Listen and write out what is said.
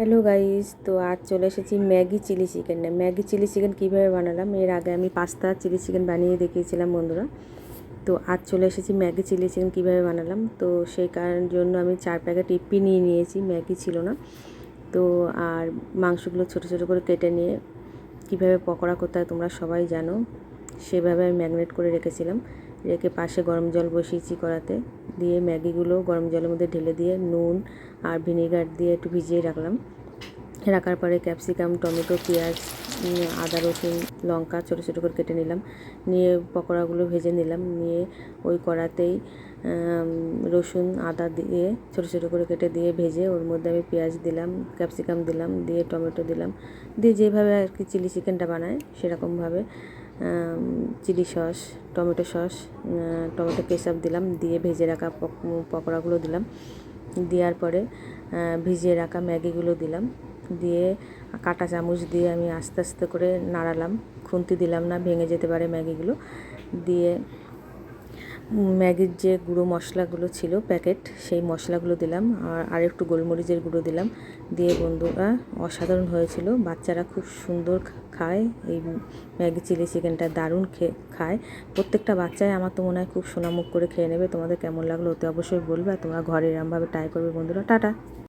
Hello guys, তো আজ চলে এসেছি Maggi chilli chicken. Maggi chilli chicken কীভাবে বানালাম, এর আগে আমি পাস্তা চিলি চিকেন বানিয়ে দেখিয়েছিলাম বন্ধুরা। তো আজ চলে এসেছি ম্যাগি চিলি চিকেন কীভাবে বানালাম। তো সেই কারণ জন্য আমি 4 প্যাকেট ইপ্পি নিয়ে নিয়েছি, ম্যাগি ছিল না। তো আর মাংসগুলো ছোটো ছোটো করে কেটে নিয়ে কীভাবে পকোড়া করতে হয় তোমরা সবাই জানো, সেভাবে আমি ম্যাগনেট করে রেখেছিলাম। রেখে পাশে গরম জল বসিয়েছি কড়াতে, দিয়ে ম্যাগিগুলো গরম জলের মধ্যে ঢেলে দিয়ে নুন আর ভিনেগার দিয়ে একটু ভিজিয়ে রাখলাম। রাখার পরে ক্যাপসিকাম, টমেটো, পেঁয়াজ, আদা, রসুন, লঙ্কা ছোটো ছোটো করে কেটে নিলাম। নিয়ে পকোড়াগুলো ভেজে নিলাম। নিয়ে ওই কড়াতেই রসুন আদা দিয়ে ছোটো ছোটো করে কেটে দিয়ে ভেজে ওর মধ্যে আমি পেঁয়াজ দিলাম, ক্যাপসিকাম দিলাম, দিয়ে টমেটো দিলাম, দিয়ে যেভাবে আর কি চিলি চিকেনটা বানায় সেরকমভাবে chilli sauce, tomato sauce, tomato ketchup দিলাম। দিয়ে ভেজে রাখা পকোড়াগুলো দিলাম। দেওয়ার পরে ভিজিয়ে রাখা ম্যাগিগুলো দিলাম। দিয়ে কাঁটা চামচ দিয়ে আমি আস্তে আস্তে করে নাড়ালাম, খুন্তি দিলাম না, ভেঙে যেতে পারে ম্যাগিগুলো। দিয়ে ম্যাগির যে গুঁড়ো মশলাগুলো ছিল প্যাকেট, সেই মশলাগুলো দিলাম, আর একটু গোলমরিচের গুঁড়ো দিলাম। দিয়ে বন্ধুরা অসাধারণ হয়েছিল, বাচ্চারা খুব সুন্দর খায় এই ম্যাগি চিলি চিকেনটা, দারুণ খায় প্রত্যেকটা বাচ্চাই। আমার তো মনে হয় খুব সোনামুখ করে খেয়ে নেবে। তোমাদের কেমন লাগলো অতি অবশ্যই বলবে, আর তোমরা ঘরে এরমভাবে ট্রাই করবে বন্ধুরা। টাটা।